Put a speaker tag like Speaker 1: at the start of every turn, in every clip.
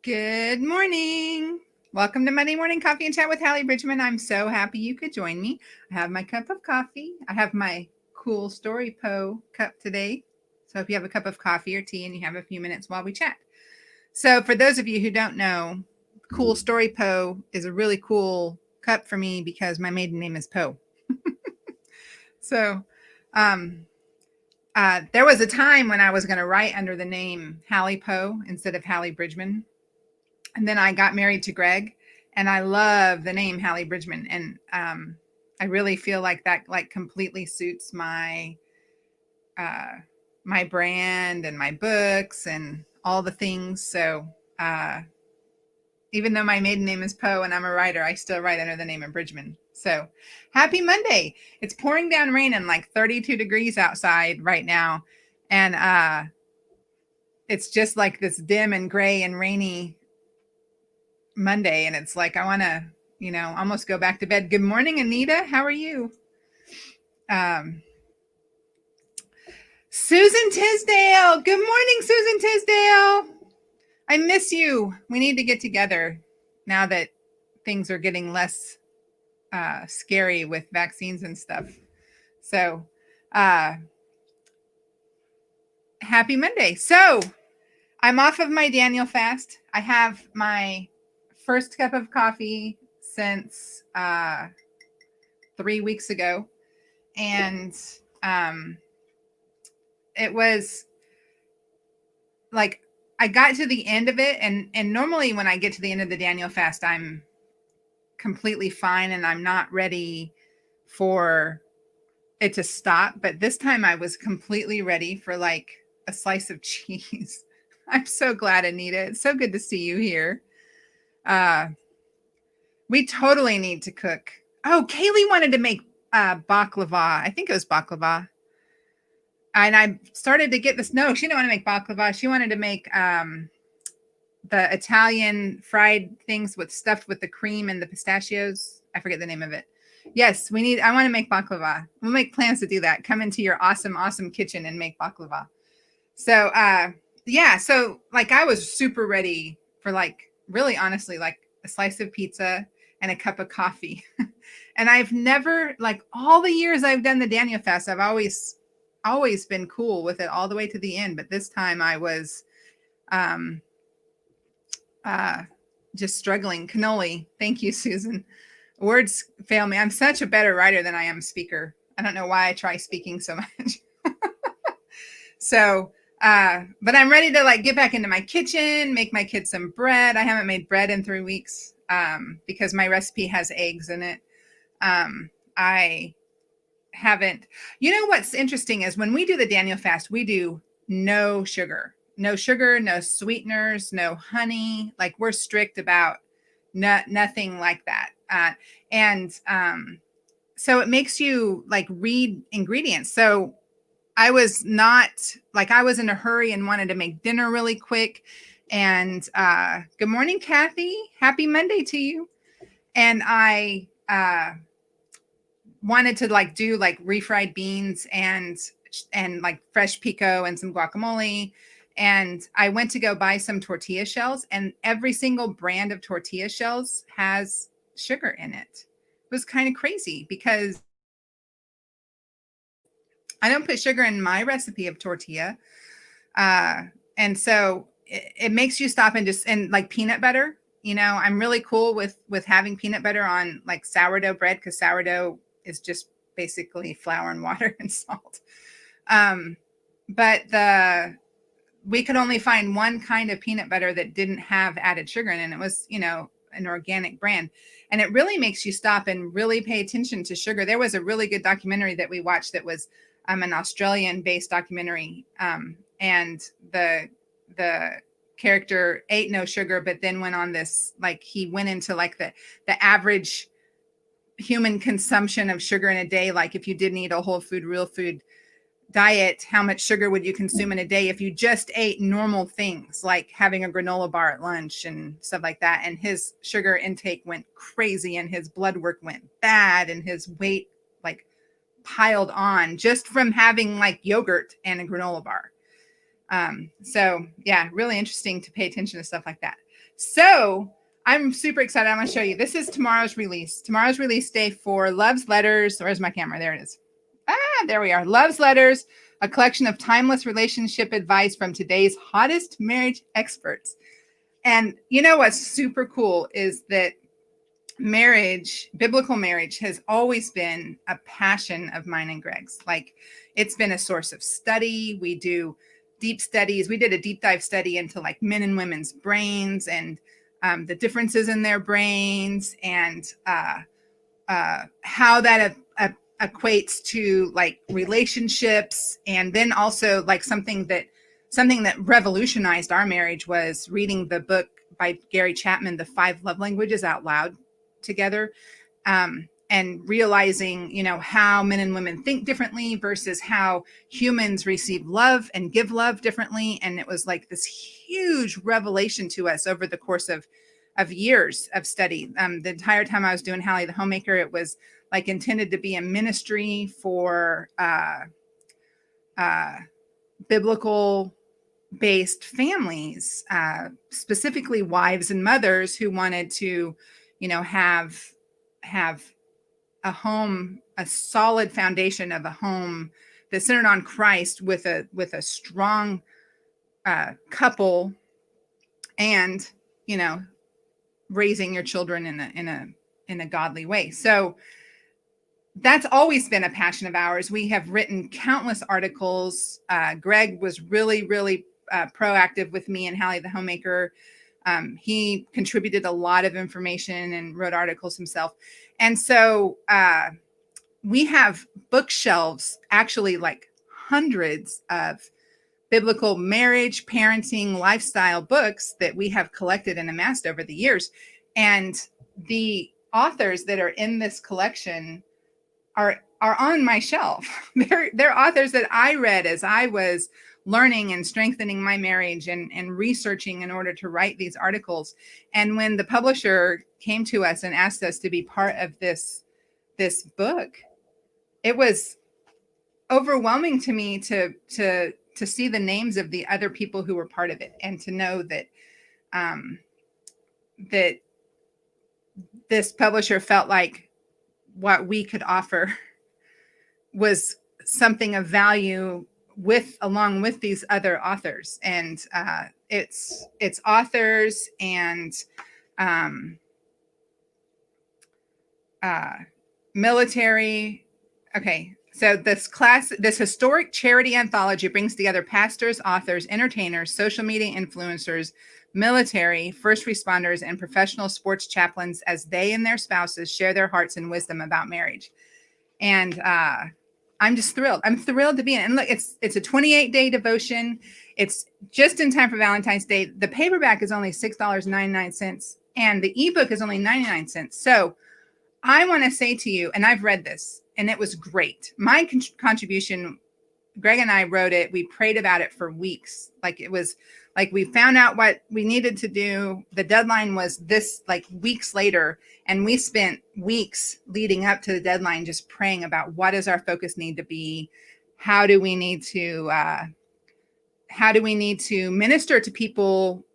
Speaker 1: Good morning. Welcome to Monday Morning Coffee and Chat with Hallee Bridgeman. I'm so happy you could join me. I have my cup of coffee. I have my cool story cup today. So if you have a cup of coffee or tea and you have a few minutes while we chat. So for those of you who don't know, Cool Story is a really cool cup for me because my maiden name is Poe. So there was a time when I was going to write under the name Hallee Poe instead of Hallee Bridgeman. And then I got married to Greg, and I love the name Hallee Bridgeman. And I really feel like that completely suits my my brand and my books and all the things. So even though my maiden name is Poe and I'm a writer, I still write under the name of Bridgeman. So happy Monday. It's pouring down rain and like 32 degrees outside right now. And it's just like this dim and gray and rainy Monday, and it's like I want to, almost go back to bed. Good morning, Anita. How are you? Susan Tisdale. Good morning, Susan Tisdale. I miss you. We need to get together now that things are getting less scary with vaccines and stuff. So, happy Monday. So, I'm off of my Daniel fast. I have my first cup of coffee since 3 weeks ago. And it was like I got to the end of it. And normally when I get to the end of the Daniel fast, I'm completely fine and I'm not ready for it to stop. But this time I was completely ready for like a slice of cheese. I'm so glad, Anita. It's so good to see you here. We totally need to cook. Oh, Kaylee wanted to make baklava. I think it was baklava. And I started to get this. No, she didn't want to make baklava. She wanted to make the Italian fried things stuffed with the cream and the pistachios. I forget the name of it. Yes, I want to make baklava. We'll make plans to do that. Come into your awesome, awesome kitchen and make baklava. So, yeah. So like I was super ready for really honestly, like a slice of pizza and a cup of coffee. And I've never, like all the years I've done the Daniel fast, I've always been cool with it all the way to the end. But this time I was just struggling. Cannoli. Thank you, Susan. Words fail me. I'm such a better writer than I am speaker. I don't know why I try speaking so much. So, but I'm ready to get back into my kitchen, make my kids some bread. I haven't made bread in 3 weeks because my recipe has eggs in it. I haven't. You know what's interesting is when we do the Daniel fast, we do no sugar, no sweeteners, no honey. Like we're strict about nothing like that. So it makes you read ingredients. So I was not I was in a hurry and wanted to make dinner really quick. And good morning, Kathy. Happy Monday to you. And I wanted to do refried beans and fresh pico and some guacamole. And I went to go buy some tortilla shells, and every single brand of tortilla shells has sugar in it. It was kind of crazy because I don't put sugar in my recipe of tortilla. And so it makes you stop and like peanut butter. I'm really cool with having peanut butter on sourdough bread because sourdough is just basically flour and water and salt. But we could only find one kind of peanut butter that didn't have added sugar in it. And it was, an organic brand. And it really makes you stop and really pay attention to sugar. There was a really good documentary that we watched that was an Australian-based documentary. And the character ate no sugar, but then went on this, he went into the average human consumption of sugar in a day. Like if you didn't eat a whole food, real food diet, how much sugar would you consume in a day if you just ate normal things like having a granola bar at lunch and stuff like that? And his sugar intake went crazy and his blood work went bad and his weight piled on just from having yogurt and a granola bar. So yeah, really interesting to pay attention to stuff like that. So I'm super excited. I'm going to show you. This is tomorrow's release. Tomorrow's release day for Love's Letters. Where's my camera? There it is. There we are. Love's Letters, a collection of timeless relationship advice from today's hottest marriage experts. And you know what's super cool is that marriage, biblical marriage, has always been a passion of mine and Greg's. Like, it's been a source of study. We do deep studies. We did a deep dive study into like men and women's brains and the differences in their brains and how that equates to like relationships. And then also like something that revolutionized our marriage was reading the book by Gary Chapman, The 5 Love Languages, out loud together, and realizing, you know, how men and women think differently versus how humans receive love and give love differently. And it was like this huge revelation to us over the course of years of study. The entire time I was doing Hallee the Homemaker, it was like intended to be a ministry for biblical based families, specifically wives and mothers who wanted to, you know, have a home, a solid foundation of a home that's centered on Christ with a strong couple, and, you know, raising your children in a godly way. So that's always been a passion of ours. We have written countless articles. Greg was really proactive with me and Hallee the Homemaker. He contributed a lot of information and wrote articles himself. And so we have bookshelves, actually like hundreds of biblical marriage, parenting, lifestyle books that we have collected and amassed over the years. And the authors that are in this collection are on my shelf. They're authors that I read as I was learning and strengthening my marriage and researching in order to write these articles. And when the publisher came to us and asked us to be part of this book, it was overwhelming to me to see the names of the other people who were part of it, and to know that that this publisher felt like what we could offer was something of value along with these other authors. And it's authors and military. Okay. So this historic charity anthology brings together pastors, authors, entertainers, social media influencers, military, first responders, and professional sports chaplains as they and their spouses share their hearts and wisdom about marriage. And I'm just thrilled. I'm thrilled to be in it. And look, it's a 28-day devotion. It's just in time for Valentine's Day. The paperback is only $6.99, and the ebook is only 99 cents. So I want to say to you, and I've read this, and it was great. My contribution, Greg and I wrote it. We prayed about it for weeks. Like, it was like we found out what we needed to do. The deadline was this, like, weeks later. And we spent weeks leading up to the deadline just praying about what does our focus need to be? How do we need to minister to people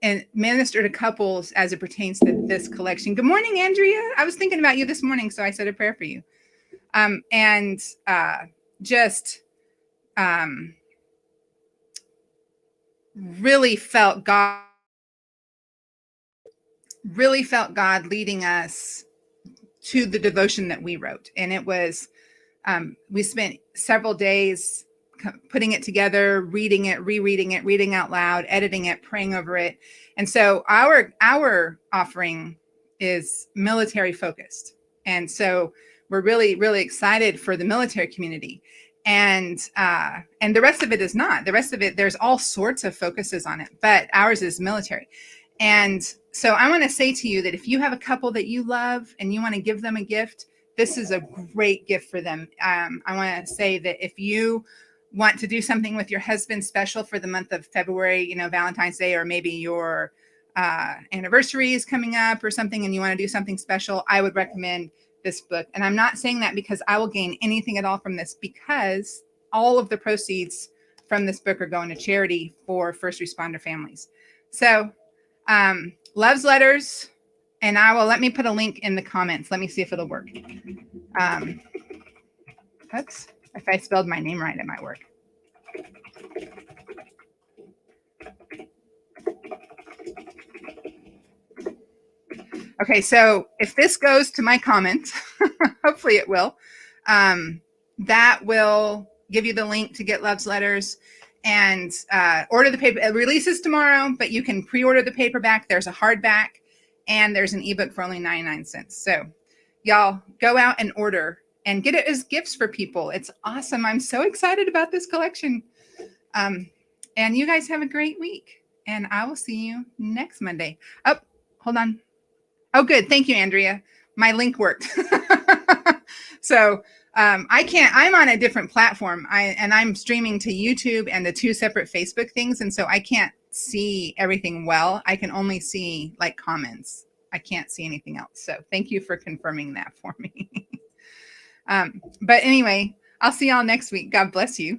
Speaker 1: and minister to couples as it pertains to this collection? Good morning, Andrea. I was thinking about you this morning, so I said a prayer for you. Really felt God leading us to the devotion that we wrote. And it was, we spent several days putting it together, reading it, rereading it, reading out loud, editing it, praying over it. And so our offering is military focused. And so we're really, really excited for the military community. And the rest of it is not. The rest of it, there's all sorts of focuses on it, but ours is military. And so I want to say to you that if you have a couple that you love and you want to give them a gift, this is a great gift for them. I want to say that if you want to do something with your husband special for the month of February, you know, Valentine's Day, or maybe your anniversary is coming up or something, and you want to do something special, I would recommend this book. And I'm not saying that because I will gain anything at all from this, because all of the proceeds from this book are going to charity for first responder families. So Love's Letters, and let me put a link in the comments. Let me see if it'll work. Oops, if I spelled my name right, it might work. Okay, so if this goes to my comments, hopefully it will, that will give you the link to get Love's Letters and order the paper. It releases tomorrow, but you can pre-order the paperback. There's a hardback and there's an ebook for only 99 cents. So y'all go out and order and get it as gifts for people. It's awesome. I'm so excited about this collection. And you guys have a great week, and I will see you next Monday. Oh, hold on. Oh, good. Thank you, Andrea. My link worked. So I'm on a different platform. I'm streaming to YouTube and the 2 separate Facebook things. And so I can't see everything well. I can only see like comments. I can't see anything else. So thank you for confirming that for me. But anyway, I'll see y'all next week. God bless you.